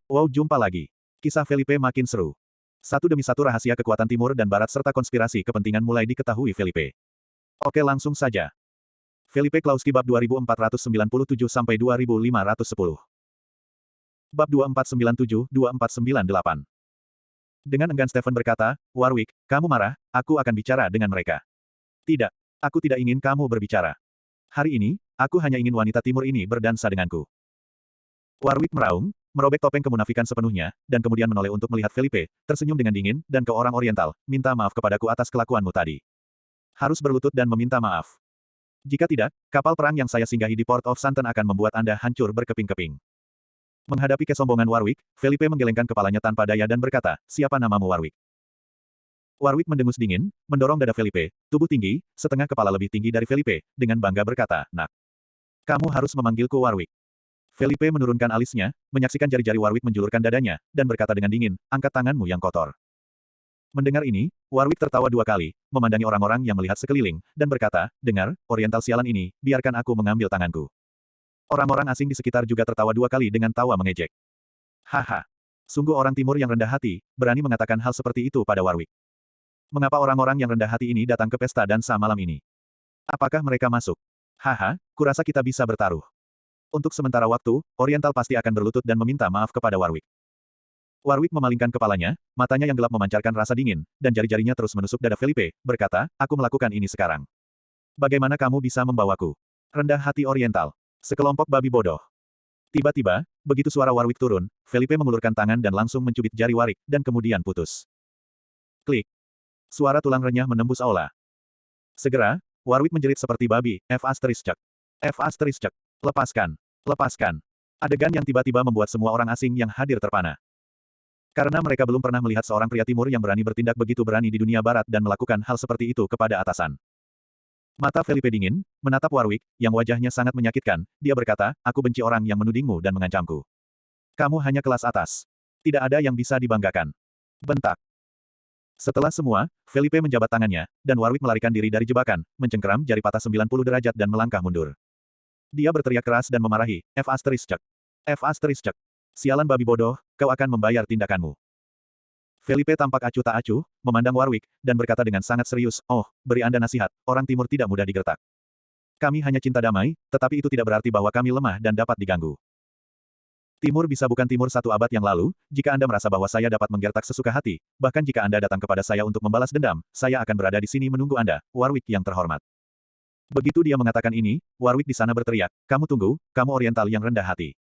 Wow, jumpa lagi. Kisah Felipe makin seru. Satu demi satu rahasia kekuatan timur dan barat serta konspirasi kepentingan mulai diketahui Felipe. Oke, langsung saja. Felipe Klauski bab 2497 sampai 2510. Bab 2497-2498. Dengan enggan Stephen berkata, "Warwick, kamu marah, aku akan bicara dengan mereka." "Tidak, aku tidak ingin kamu berbicara. Hari ini, aku hanya ingin wanita timur ini berdansa denganku." Warwick meraung, merobek topeng kemunafikan sepenuhnya, dan kemudian menoleh untuk melihat Felipe, tersenyum dengan dingin, dan ke orang Oriental, "Minta maaf kepadaku atas kelakuanmu tadi. Harus berlutut dan meminta maaf. Jika tidak, kapal perang yang saya singgahi di Port of Santen akan membuat Anda hancur berkeping-keping." Menghadapi kesombongan Warwick, Felipe menggelengkan kepalanya tanpa daya dan berkata, "Siapa namamu Warwick?" Warwick mendengus dingin, mendorong dada Felipe, tubuh tinggi, setengah kepala lebih tinggi dari Felipe, dengan bangga berkata, "Nak, kamu harus memanggilku Warwick." Felipe menurunkan alisnya, menyaksikan jari-jari Warwick menjulurkan dadanya, dan berkata dengan dingin, "Angkat tanganmu yang kotor." Mendengar ini, Warwick tertawa dua kali, memandangi orang-orang yang melihat sekeliling, dan berkata, "Dengar, Oriental sialan ini, biarkan aku mengambil tanganku." Orang-orang asing di sekitar juga tertawa dua kali dengan tawa mengejek. Haha. Sungguh orang timur yang rendah hati, berani mengatakan hal seperti itu pada Warwick. Mengapa orang-orang yang rendah hati ini datang ke pesta dansa malam ini? Apakah mereka masuk? Haha, kurasa kita bisa bertaruh. Untuk sementara waktu, Oriental pasti akan berlutut dan meminta maaf kepada Warwick. Warwick memalingkan kepalanya, matanya yang gelap memancarkan rasa dingin, dan jari-jarinya terus menusuk dada Felipe, berkata, "Aku melakukan ini sekarang. Bagaimana kamu bisa membawaku? Rendah hati Oriental. Sekelompok babi bodoh." Tiba-tiba, begitu suara Warwick turun, Felipe mengulurkan tangan dan langsung mencubit jari Warwick, dan kemudian putus. Klik. Suara tulang renyah menembus aula. Segera, Warwick menjerit seperti babi, F asterisk cek. F asterisk cek. Lepaskan. Lepaskan. Adegan yang tiba-tiba membuat semua orang asing yang hadir terpana. Karena mereka belum pernah melihat seorang pria timur yang berani bertindak begitu berani di dunia barat dan melakukan hal seperti itu kepada atasan. Mata Felipe dingin, menatap Warwick, yang wajahnya sangat menyakitkan, dia berkata, "Aku benci orang yang menudingmu dan mengancamku. Kamu hanya kelas atas. Tidak ada yang bisa dibanggakan." Bentak. Setelah semua, Felipe menjabat tangannya, dan Warwick melarikan diri dari jebakan, mencengkeram jari patah 90 derajat dan melangkah mundur. Dia berteriak keras dan memarahi, F asterisk cek. F asterisk cek. Sialan babi bodoh, kau akan membayar tindakanmu. Felipe tampak acuh tak acuh, memandang Warwick, dan berkata dengan sangat serius, "Oh, beri Anda nasihat, orang timur tidak mudah digertak. Kami hanya cinta damai, tetapi itu tidak berarti bahwa kami lemah dan dapat diganggu. Timur bisa bukan timur satu abad yang lalu, jika Anda merasa bahwa saya dapat menggertak sesuka hati, bahkan jika Anda datang kepada saya untuk membalas dendam, saya akan berada di sini menunggu Anda, Warwick yang terhormat." Begitu dia mengatakan ini, Warwick di sana berteriak, "Kamu tunggu, kamu Oriental yang rendah hati.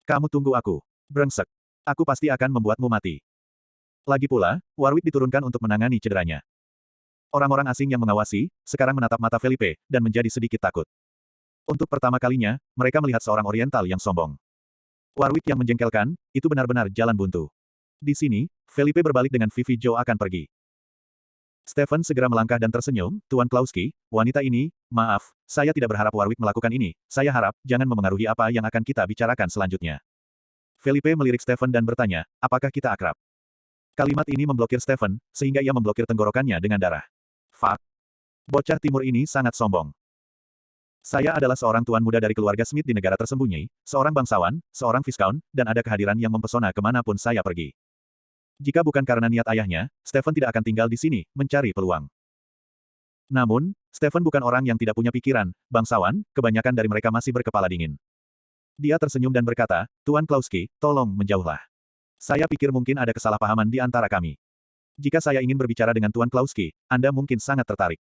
Kamu tunggu aku. Brengsek. Aku pasti akan membuatmu mati." Lagi pula, Warwick diturunkan untuk menangani cederanya. Orang-orang asing yang mengawasi, sekarang menatap mata Felipe, dan menjadi sedikit takut. Untuk pertama kalinya, mereka melihat seorang Oriental yang sombong. Warwick yang menjengkelkan, itu benar-benar jalan buntu. Di sini, Felipe berbalik dengan Vivi Joe akan pergi. Stephen segera melangkah dan tersenyum, "Tuan Klauski, wanita ini, maaf, saya tidak berharap Warwick melakukan ini, saya harap, jangan memengaruhi apa yang akan kita bicarakan selanjutnya." Felipe melirik Stephen dan bertanya, "Apakah kita akrab?" Kalimat ini memblokir Stephen, sehingga ia memblokir tenggorokannya dengan darah. Fuck. Bocah timur ini sangat sombong. Saya adalah seorang tuan muda dari keluarga Smith di negara tersembunyi, seorang bangsawan, seorang Viscount, dan ada kehadiran yang mempesona kemanapun saya pergi. Jika bukan karena niat ayahnya, Stephen tidak akan tinggal di sini, mencari peluang. Namun, Stephen bukan orang yang tidak punya pikiran, bangsawan, kebanyakan dari mereka masih berkepala dingin. Dia tersenyum dan berkata, "Tuan Klauski, tolong menjauhlah. Saya pikir mungkin ada kesalahpahaman di antara kami. Jika saya ingin berbicara dengan Tuan Klauski, Anda mungkin sangat tertarik."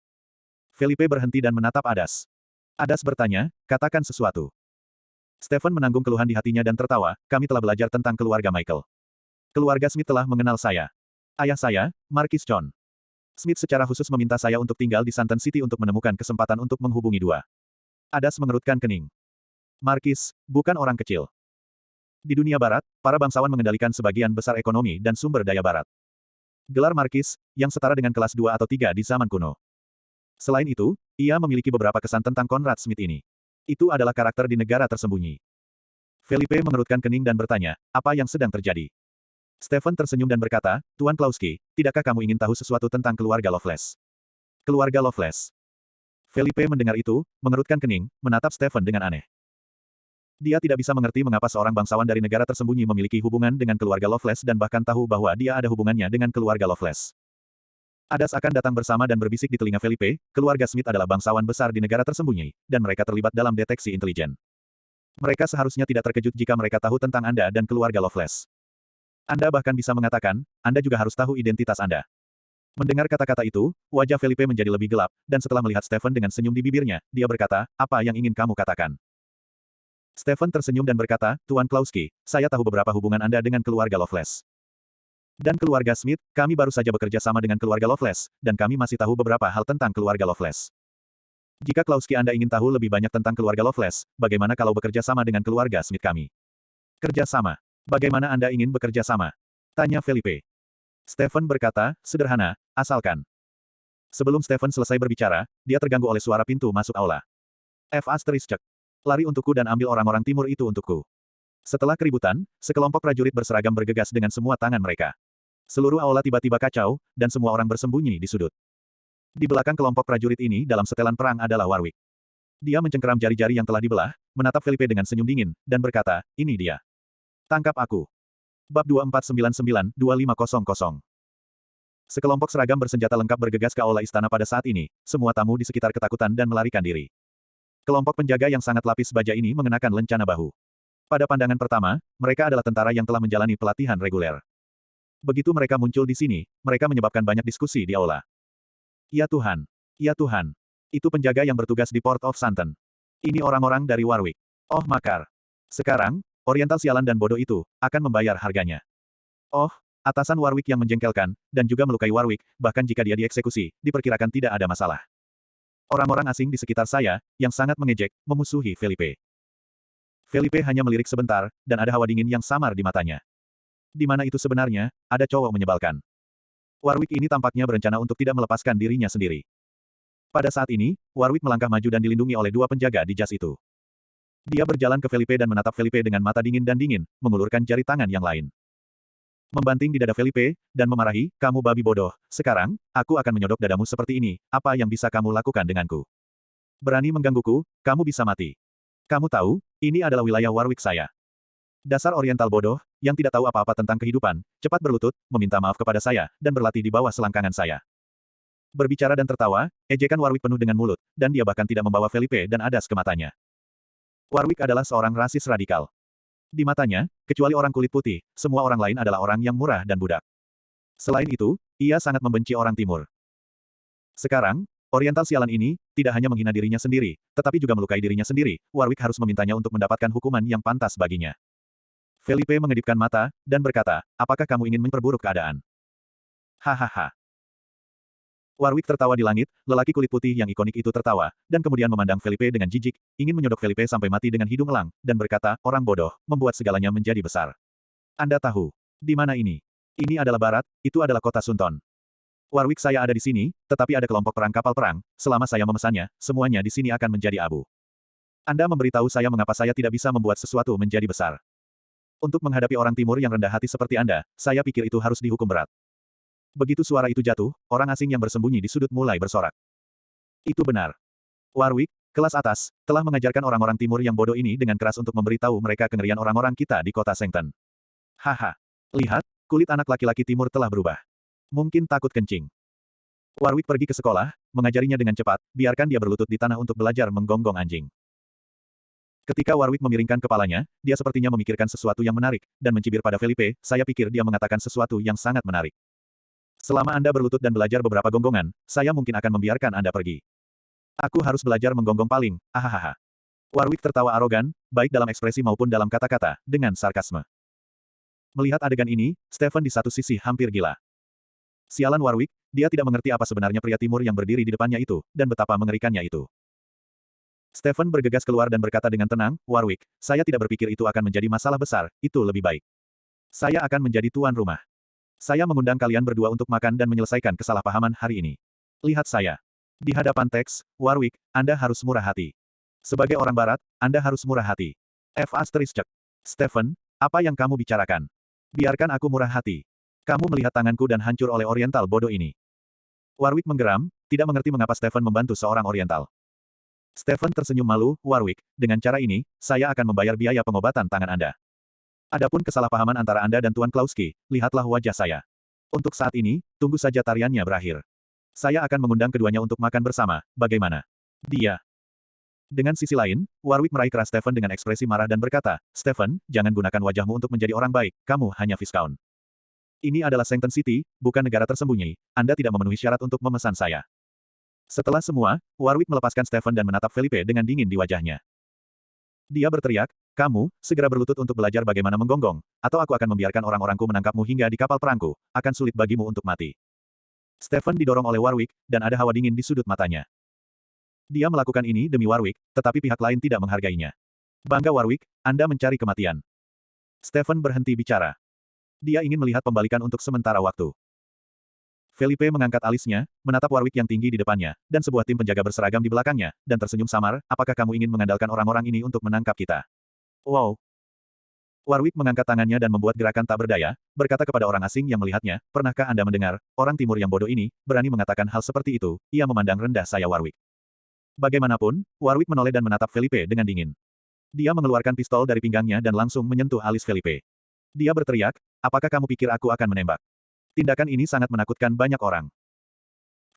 Felipe berhenti dan menatap Adas. Adas bertanya, "Katakan sesuatu." Stephen menanggung keluhan di hatinya dan tertawa, "Kami telah belajar tentang keluarga Michael. Keluarga Smith telah mengenal saya. Ayah saya, Markis John Smith secara khusus meminta saya untuk tinggal di Santon City untuk menemukan kesempatan untuk menghubungi dua." Adas mengerutkan kening. Markis, bukan orang kecil. Di dunia barat, para bangsawan mengendalikan sebagian besar ekonomi dan sumber daya barat. Gelar Markis, yang setara dengan kelas 2 atau 3 di zaman kuno. Selain itu, ia memiliki beberapa kesan tentang Conrad Smith ini. Itu adalah karakter di negara tersembunyi. Felipe mengerutkan kening dan bertanya, "Apa yang sedang terjadi?" Stephen tersenyum dan berkata, "Tuan Klauski, tidakkah kamu ingin tahu sesuatu tentang keluarga Loveless?" "Keluarga Loveless?" Felipe mendengar itu, mengerutkan kening, menatap Stephen dengan aneh. Dia tidak bisa mengerti mengapa seorang bangsawan dari negara tersembunyi memiliki hubungan dengan keluarga Loveless dan bahkan tahu bahwa dia ada hubungannya dengan keluarga Loveless. Adas akan datang bersama dan berbisik di telinga Felipe, keluarga Smith adalah bangsawan besar di negara tersembunyi, dan mereka terlibat dalam deteksi intelijen. Mereka seharusnya tidak terkejut jika mereka tahu tentang Anda dan keluarga Loveless. Anda bahkan bisa mengatakan, Anda juga harus tahu identitas Anda. Mendengar kata-kata itu, wajah Felipe menjadi lebih gelap, dan setelah melihat Stephen dengan senyum di bibirnya, dia berkata, apa yang ingin kamu katakan? Stephen tersenyum dan berkata, Tuan Klauski, saya tahu beberapa hubungan Anda dengan keluarga Loveless. Dan keluarga Smith, kami baru saja bekerja sama dengan keluarga Loveless, dan kami masih tahu beberapa hal tentang keluarga Loveless. Jika Klauski Anda ingin tahu lebih banyak tentang keluarga Loveless, bagaimana kalau bekerja sama dengan keluarga Smith kami? Kerja sama. Bagaimana Anda ingin bekerja sama? Tanya Felipe. Stephen berkata, sederhana, asalkan. Sebelum Stephen selesai berbicara, dia terganggu oleh suara pintu masuk aula. F***. Lari untukku dan ambil orang-orang timur itu untukku. Setelah keributan, sekelompok prajurit berseragam bergegas dengan semua tangan mereka. Seluruh aula tiba-tiba kacau, dan semua orang bersembunyi di sudut. Di belakang kelompok prajurit ini dalam setelan perang adalah Warwick. Dia mencengkeram jari-jari yang telah dibelah, menatap Felipe dengan senyum dingin, dan berkata, ini dia. Tangkap aku. Bab 2499-2500. Sekelompok seragam bersenjata lengkap bergegas ke aula istana pada saat ini, semua tamu di sekitar ketakutan dan melarikan diri. Kelompok penjaga yang sangat lapis baja ini mengenakan lencana bahu. Pada pandangan pertama, mereka adalah tentara yang telah menjalani pelatihan reguler. Begitu mereka muncul di sini, mereka menyebabkan banyak diskusi di aula. Ya Tuhan! Ya Tuhan! Itu penjaga yang bertugas di Port of Santon. Ini orang-orang dari Warwick. Oh makar! Sekarang, Oriental sialan dan bodoh itu, akan membayar harganya. Oh, atasan Warwick yang menjengkelkan, dan juga melukai Warwick, bahkan jika dia dieksekusi, diperkirakan tidak ada masalah. Orang-orang asing di sekitar saya, yang sangat mengejek, memusuhi Felipe. Felipe hanya melirik sebentar, dan ada hawa dingin yang samar di matanya. Di mana itu sebenarnya, ada cowok menyebalkan. Warwick ini tampaknya berencana untuk tidak melepaskan dirinya sendiri. Pada saat ini, Warwick melangkah maju dan dilindungi oleh dua penjaga di jas itu. Dia berjalan ke Felipe dan menatap Felipe dengan mata dingin dan dingin, mengulurkan jari tangan yang lain. Membanting di dada Felipe, dan memarahi, kamu babi bodoh, sekarang, aku akan menyodok dadamu seperti ini, apa yang bisa kamu lakukan denganku? Berani menggangguku, kamu bisa mati. Kamu tahu, ini adalah wilayah Warwick saya. Dasar Oriental bodoh, yang tidak tahu apa-apa tentang kehidupan, cepat berlutut, meminta maaf kepada saya, dan berlatih di bawah selangkangan saya. Berbicara dan tertawa, ejekan Warwick penuh dengan mulut, dan dia bahkan tidak membawa Felipe dan Adas ke matanya. Warwick adalah seorang rasis radikal. Di matanya, kecuali orang kulit putih, semua orang lain adalah orang yang murah dan budak. Selain itu, ia sangat membenci orang timur. Sekarang, Oriental sialan ini, tidak hanya menghina dirinya sendiri, tetapi juga melukai dirinya sendiri, Warwick harus memintanya untuk mendapatkan hukuman yang pantas baginya. Felipe mengedipkan mata, dan berkata, apakah kamu ingin memperburuk keadaan? Hahaha. Warwick tertawa di langit, lelaki kulit putih yang ikonik itu tertawa, dan kemudian memandang Felipe dengan jijik, ingin menyodok Felipe sampai mati dengan hidung elang, dan berkata, orang bodoh, membuat segalanya menjadi besar. Anda tahu. Di mana ini? Ini adalah barat, itu adalah kota Sunton. Warwick saya ada di sini, tetapi ada kelompok perang kapal perang, selama saya memesannya, semuanya di sini akan menjadi abu. Anda memberitahu saya mengapa saya tidak bisa membuat sesuatu menjadi besar. Untuk menghadapi orang timur yang rendah hati seperti Anda, saya pikir itu harus dihukum berat. Begitu suara itu jatuh, orang asing yang bersembunyi di sudut mulai bersorak. Itu benar. Warwick, kelas atas, telah mengajarkan orang-orang timur yang bodoh ini dengan keras untuk memberitahu mereka kengerian orang-orang kita di kota Sengton. Haha. Lihat, kulit anak laki-laki timur telah berubah. Mungkin takut kencing. Warwick pergi ke sekolah, mengajarinya dengan cepat, biarkan dia berlutut di tanah untuk belajar menggonggong anjing. Ketika Warwick memiringkan kepalanya, dia sepertinya memikirkan sesuatu yang menarik, dan mencibir pada Felipe, saya pikir dia mengatakan sesuatu yang sangat menarik. Selama Anda berlutut dan belajar beberapa gonggongan, saya mungkin akan membiarkan Anda pergi. Aku harus belajar menggonggong paling, ahahaha. Warwick tertawa arogan, baik dalam ekspresi maupun dalam kata-kata, dengan sarkasme. Melihat adegan ini, Stephen di satu sisi hampir gila. Sialan Warwick, dia tidak mengerti apa sebenarnya pria timur yang berdiri di depannya itu, dan betapa mengerikannya itu. Stephen bergegas keluar dan berkata dengan tenang, Warwick, saya tidak berpikir itu akan menjadi masalah besar, itu lebih baik. Saya akan menjadi tuan rumah. Saya mengundang kalian berdua untuk makan dan menyelesaikan kesalahpahaman hari ini. Lihat saya. Di hadapan teks, Warwick, Anda harus murah hati. Sebagai orang barat, Anda harus murah hati. Stephen, apa yang kamu bicarakan? Biarkan aku murah hati. Kamu melihat tanganku dan hancur oleh Oriental bodoh ini. Warwick menggeram, tidak mengerti mengapa Stephen membantu seorang Oriental. Stephen tersenyum malu, Warwick, dengan cara ini, saya akan membayar biaya pengobatan tangan Anda. Adapun kesalahpahaman antara Anda dan Tuan Klauski, lihatlah wajah saya. Untuk saat ini, tunggu saja tariannya berakhir. Saya akan mengundang keduanya untuk makan bersama, bagaimana? Dia. Dengan sisi lain, Warwick meraih keras Stephen dengan ekspresi marah dan berkata, Stephen, jangan gunakan wajahmu untuk menjadi orang baik, kamu hanya Viscount. Ini adalah Sancton City, bukan negara tersembunyi, Anda tidak memenuhi syarat untuk memesan saya. Setelah semua, Warwick melepaskan Stephen dan menatap Felipe dengan dingin di wajahnya. Dia berteriak, kamu, segera berlutut untuk belajar bagaimana menggonggong, atau aku akan membiarkan orang-orangku menangkapmu hingga di kapal perangku, akan sulit bagimu untuk mati. Stephen didorong oleh Warwick, dan ada hawa dingin di sudut matanya. Dia melakukan ini demi Warwick, tetapi pihak lain tidak menghargainya. Bangga Warwick, Anda mencari kematian. Stephen berhenti bicara. Dia ingin melihat pembalikan untuk sementara waktu. Felipe mengangkat alisnya, menatap Warwick yang tinggi di depannya, dan sebuah tim penjaga berseragam di belakangnya, dan tersenyum samar, apakah kamu ingin mengandalkan orang-orang ini untuk menangkap kita? Wow! Warwick mengangkat tangannya dan membuat gerakan tak berdaya, berkata kepada orang asing yang melihatnya, pernahkah Anda mendengar, orang timur yang bodoh ini, berani mengatakan hal seperti itu, ia memandang rendah saya Warwick. Bagaimanapun, Warwick menoleh dan menatap Felipe dengan dingin. Dia mengeluarkan pistol dari pinggangnya dan langsung menyentuh alis Felipe. Dia berteriak, apakah kamu pikir aku akan menembak? Tindakan ini sangat menakutkan banyak orang.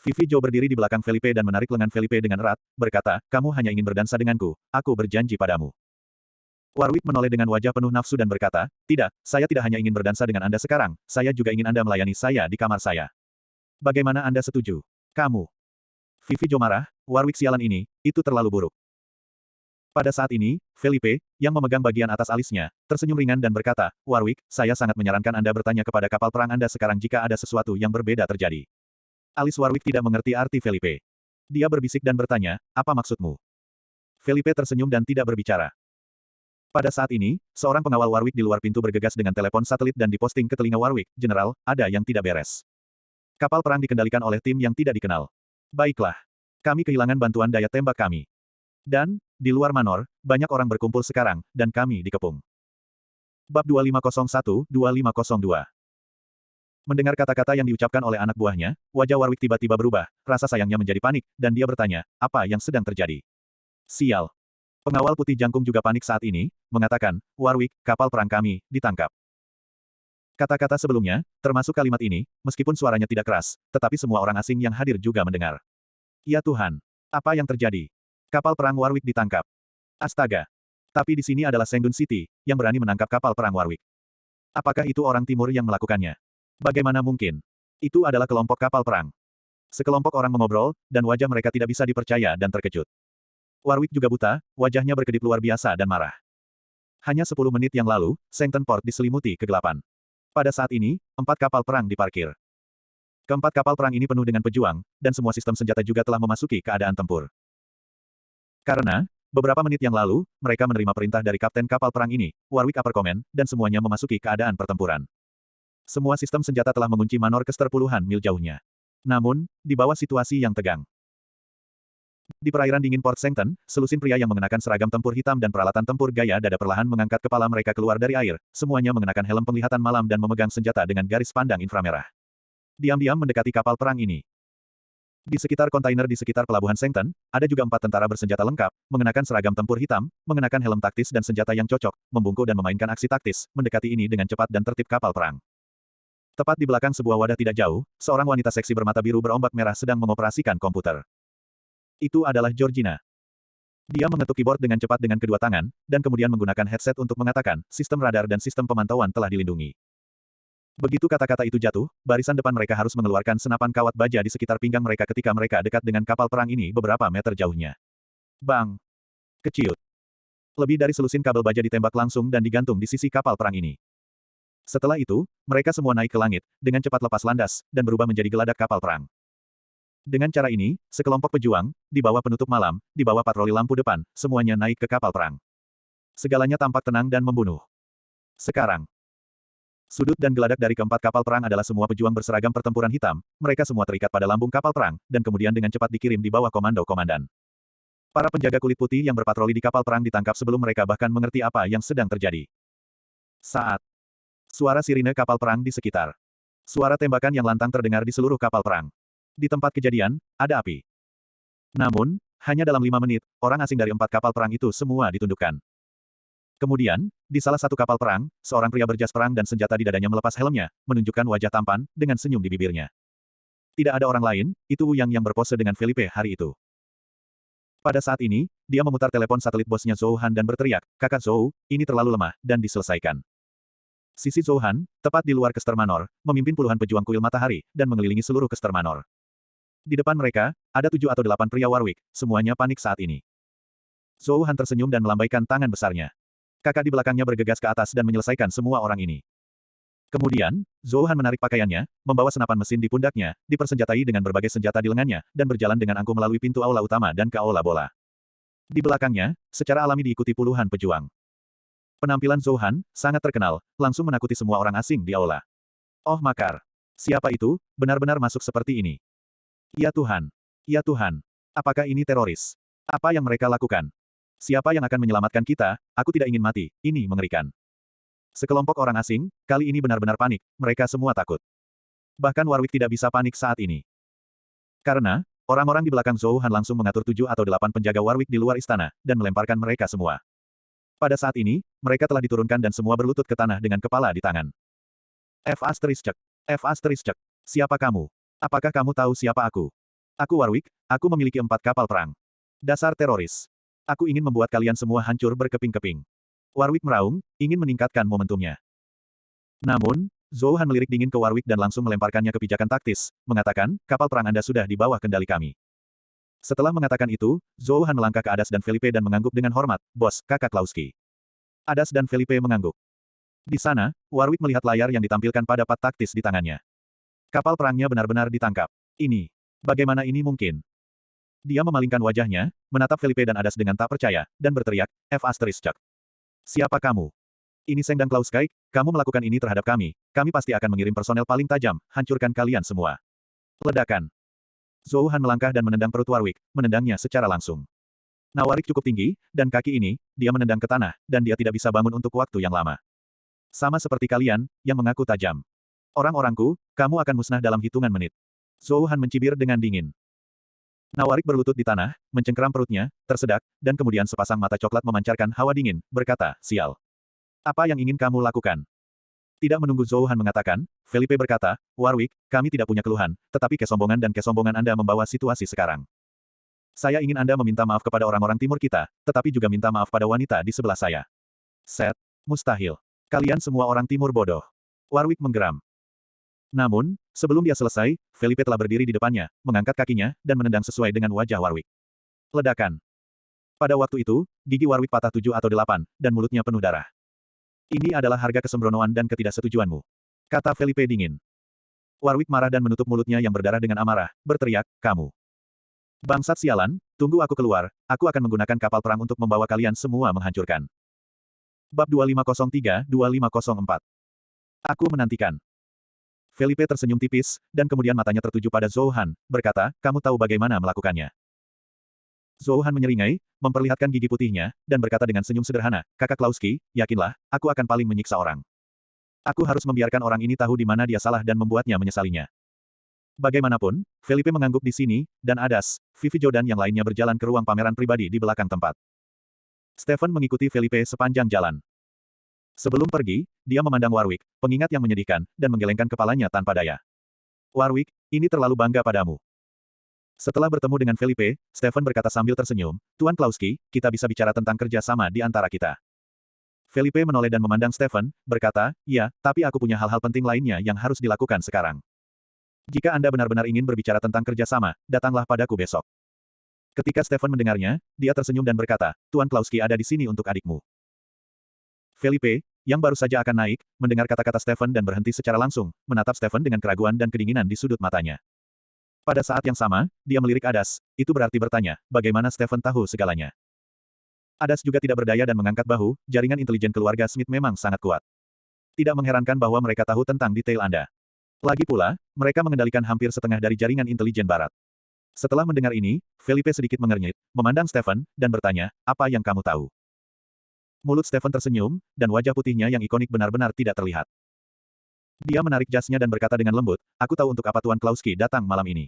Vivi Zhou berdiri di belakang Felipe dan menarik lengan Felipe dengan erat, berkata, kamu hanya ingin berdansa denganku, aku berjanji padamu. Warwick menoleh dengan wajah penuh nafsu dan berkata, tidak, saya tidak hanya ingin berdansa dengan Anda sekarang, saya juga ingin Anda melayani saya di kamar saya. Bagaimana Anda setuju? Kamu. Vivi Zhou marah, Warwick sialan ini, itu terlalu buruk. Pada saat ini, Felipe, yang memegang bagian atas alisnya, tersenyum ringan dan berkata, Warwick, saya sangat menyarankan Anda bertanya kepada kapal perang Anda sekarang jika ada sesuatu yang berbeda terjadi. Alis Warwick tidak mengerti arti Felipe. Dia berbisik dan bertanya, apa maksudmu? Felipe tersenyum dan tidak berbicara. Pada saat ini, seorang pengawal Warwick di luar pintu bergegas dengan telepon satelit dan diposting ke telinga Warwick, General, ada yang tidak beres. Kapal perang dikendalikan oleh tim yang tidak dikenal. Baiklah. Kami kehilangan bantuan daya tembak kami. Dan, di luar Manor, banyak orang berkumpul sekarang, dan kami dikepung. Bab 2501-2502. Mendengar kata-kata yang diucapkan oleh anak buahnya, wajah Warwick tiba-tiba berubah, rasa sayangnya menjadi panik, dan dia bertanya, apa yang sedang terjadi? Sial. Pengawal putih jangkung juga panik saat ini, mengatakan, Warwick, kapal perang kami, ditangkap. Kata-kata sebelumnya, termasuk kalimat ini, meskipun suaranya tidak keras, tetapi semua orang asing yang hadir juga mendengar. Ya Tuhan! Apa yang terjadi? Kapal perang Warwick ditangkap. Astaga! Tapi di sini adalah Sancton City, yang berani menangkap kapal perang Warwick. Apakah itu orang timur yang melakukannya? Bagaimana mungkin? Itu adalah kelompok kapal perang. Sekelompok orang mengobrol, dan wajah mereka tidak bisa dipercaya dan terkejut. Warwick juga buta, wajahnya berkedip luar biasa dan marah. Hanya 10 menit yang lalu, Sancton Port diselimuti kegelapan. Pada saat ini, 4 kapal perang diparkir. Keempat kapal perang ini penuh dengan pejuang, dan semua sistem senjata juga telah memasuki keadaan tempur. Karena, beberapa menit yang lalu, mereka menerima perintah dari kapten kapal perang ini, Warwick Upper Command, dan semuanya memasuki keadaan pertempuran. Semua sistem senjata telah mengunci Manor Kester puluhan mil jauhnya. Namun, di bawah situasi yang tegang. Di perairan dingin Port Sancton, selusin pria yang mengenakan seragam tempur hitam dan peralatan tempur gaya dada perlahan mengangkat kepala mereka keluar dari air, semuanya mengenakan helm penglihatan malam dan memegang senjata dengan garis pandang inframerah. Diam-diam mendekati kapal perang ini. Di sekitar kontainer di sekitar pelabuhan Sancton, ada juga 4 tentara bersenjata lengkap, mengenakan seragam tempur hitam, mengenakan helm taktis dan senjata yang cocok, membungkuk dan memainkan aksi taktis, mendekati ini dengan cepat dan tertib kapal perang. Tepat di belakang sebuah wadah tidak jauh, seorang wanita seksi bermata biru berombak merah sedang mengoperasikan komputer. Itu adalah Georgina. Dia mengetuk keyboard dengan cepat dengan kedua tangan, dan kemudian menggunakan headset untuk mengatakan, sistem radar dan sistem pemantauan telah dilindungi. Begitu kata-kata itu jatuh, barisan depan mereka harus mengeluarkan senapan kawat baja di sekitar pinggang mereka ketika mereka dekat dengan kapal perang ini beberapa meter jauhnya. Bang! Keciut. Lebih dari selusin kabel baja ditembak langsung dan digantung di sisi kapal perang ini. Setelah itu, mereka semua naik ke langit, dengan cepat lepas landas, dan berubah menjadi geladak kapal perang. Dengan cara ini, sekelompok pejuang, di bawah penutup malam, di bawah patroli lampu depan, semuanya naik ke kapal perang. Segalanya tampak tenang dan membunuh. Sekarang, sudut dan geladak dari keempat kapal perang adalah semua pejuang berseragam pertempuran hitam, mereka semua terikat pada lambung kapal perang, dan kemudian dengan cepat dikirim di bawah komando komandan. Para penjaga kulit putih yang berpatroli di kapal perang ditangkap sebelum mereka bahkan mengerti apa yang sedang terjadi. Saat suara sirine kapal perang di sekitar. Suara tembakan yang lantang terdengar di seluruh kapal perang. Di tempat kejadian, ada api. Namun, Hanya dalam 5 menit, orang asing dari 4 kapal perang itu semua ditundukkan. Kemudian, di salah satu kapal perang, seorang pria berjas perang dan senjata di dadanya melepas helmnya, menunjukkan wajah tampan, dengan senyum di bibirnya. Tidak ada orang lain, itu Wu Yang berpose dengan Felipe hari itu. Pada saat ini, dia memutar telepon satelit bosnya Zhou Han dan berteriak, "Kakak Zhou, ini terlalu lemah," dan diselesaikan. Sisi Zhou Han, tepat di luar Kester Manor, memimpin puluhan pejuang kuil matahari, dan mengelilingi seluruh Kester Manor. Di depan mereka, ada 7 atau 8 pria Warwick, semuanya panik saat ini. Zhou Han tersenyum dan melambaikan tangan besarnya. Kakak di belakangnya bergegas ke atas dan menyelesaikan semua orang ini. Kemudian, Zhou Han menarik pakaiannya, membawa senapan mesin di pundaknya, dipersenjatai dengan berbagai senjata di lengannya, dan berjalan dengan angkuh melalui pintu aula utama dan ke aula bola. Di belakangnya, secara alami diikuti puluhan pejuang. Penampilan Zhou Han, sangat terkenal, langsung menakuti semua orang asing di aula. Oh makar! Siapa itu, benar-benar masuk seperti ini? Ya Tuhan! Ya Tuhan! Apakah ini teroris? Apa yang mereka lakukan? Siapa yang akan menyelamatkan kita? Aku tidak ingin mati, ini mengerikan. Sekelompok orang asing, kali ini benar-benar panik, mereka semua takut. Bahkan Warwick tidak bisa panik saat ini. Karena, orang-orang di belakang Zhou Han langsung mengatur 7 atau 8 penjaga Warwick di luar istana, dan melemparkan mereka semua. Pada saat ini, mereka telah diturunkan dan semua berlutut ke tanah dengan kepala di tangan. F***, F***, siapa kamu? Apakah kamu tahu siapa aku? Aku Warwick, aku memiliki 4 kapal perang. Dasar teroris. Aku ingin membuat kalian semua hancur berkeping-keping. Warwick meraung, ingin meningkatkan momentumnya. Namun, Zhou Han melirik dingin ke Warwick dan langsung melemparkannya ke pijakan taktis, mengatakan, kapal perang Anda sudah di bawah kendali kami. Setelah mengatakan itu, Zhou Han melangkah ke Adas dan Felipe dan mengangguk dengan hormat, "Bos, Kakak Klauski." Adas dan Felipe mengangguk. Di sana, Warwick melihat layar yang ditampilkan pada pad taktis di tangannya. Kapal perangnya benar-benar ditangkap. Ini. Bagaimana ini mungkin? Dia memalingkan wajahnya, menatap Felipe dan Adas dengan tak percaya, dan berteriak, F***. Siapa kamu? Ini Seng dan Klaus Kai, kamu melakukan ini terhadap kami pasti akan mengirim personel paling tajam, hancurkan kalian semua. Ledakan. Zhou Han melangkah dan menendang perut Warwick, menendangnya secara langsung. Warwick cukup tinggi, dan kaki ini, dia menendang ke tanah, dan dia tidak bisa bangun untuk waktu yang lama. Sama seperti kalian, yang mengaku tajam. Orang-orangku, kamu akan musnah dalam hitungan menit. Zhou Han mencibir dengan dingin. Warwick berlutut di tanah, mencengkeram perutnya, tersedak, dan kemudian sepasang mata coklat memancarkan hawa dingin, berkata, "Sial. Apa yang ingin kamu lakukan?" Tidak menunggu Zhou Han mengatakan, Felipe berkata, "Warwick, kami tidak punya keluhan, tetapi kesombongan dan kesombongan Anda membawa situasi sekarang. Saya ingin Anda meminta maaf kepada orang-orang timur kita, tetapi juga minta maaf pada wanita di sebelah saya." Set. Mustahil. Kalian semua orang timur bodoh. Warwick menggeram. Namun, sebelum dia selesai, Felipe telah berdiri di depannya, mengangkat kakinya, dan menendang sesuai dengan wajah Warwick. Ledakan. Pada waktu itu, gigi Warwick patah 7 atau 8, dan mulutnya penuh darah. Ini adalah harga kesembronoan dan ketidaksetujuanmu. Kata Felipe dingin. Warwick marah dan menutup mulutnya yang berdarah dengan amarah, berteriak, "Kamu. Bangsat sialan, tunggu aku keluar, aku akan menggunakan kapal perang untuk membawa kalian semua menghancurkan." Bab 2503-2504. Aku menantikan. Felipe tersenyum tipis, dan kemudian matanya tertuju pada Zhou Han, berkata, "Kamu tahu bagaimana melakukannya." Zhou Han menyeringai, memperlihatkan gigi putihnya, dan berkata dengan senyum sederhana, "Kakak Klauski, yakinlah, aku akan paling menyiksa orang. Aku harus membiarkan orang ini tahu di mana dia salah dan membuatnya menyesalinya." Bagaimanapun, Felipe mengangguk di sini, dan Adas, Vivi Zhou dan yang lainnya berjalan ke ruang pameran pribadi di belakang tempat. Stephen mengikuti Felipe sepanjang jalan. Sebelum pergi, dia memandang Warwick, pengingat yang menyedihkan, dan menggelengkan kepalanya tanpa daya. "Warwick, ini terlalu bangga padamu." Setelah bertemu dengan Felipe, Stephen berkata sambil tersenyum, "Tuan Klauski, kita bisa bicara tentang kerja sama di antara kita." Felipe menoleh dan memandang Stephen, berkata, "Ya, tapi aku punya hal-hal penting lainnya yang harus dilakukan sekarang. Jika Anda benar-benar ingin berbicara tentang kerja sama, datanglah padaku besok." Ketika Stephen mendengarnya, dia tersenyum dan berkata, "Tuan Klauski ada di sini untuk adikmu." Felipe, yang baru saja akan naik, mendengar kata-kata Stephen dan berhenti secara langsung, menatap Stephen dengan keraguan dan kedinginan di sudut matanya. Pada saat yang sama, dia melirik Adas, itu berarti bertanya, bagaimana Stephen tahu segalanya. Adas juga tidak berdaya dan mengangkat bahu, jaringan intelijen keluarga Smith memang sangat kuat. Tidak mengherankan bahwa mereka tahu tentang detail Anda. Lagi pula, mereka mengendalikan hampir setengah dari jaringan intelijen barat. Setelah mendengar ini, Felipe sedikit mengernyit, memandang Stephen, dan bertanya, "Apa yang kamu tahu?" Mulut Stephen tersenyum, dan wajah putihnya yang ikonik benar-benar tidak terlihat. Dia menarik jasnya dan berkata dengan lembut, "Aku tahu untuk apa Tuan Klauski datang malam ini."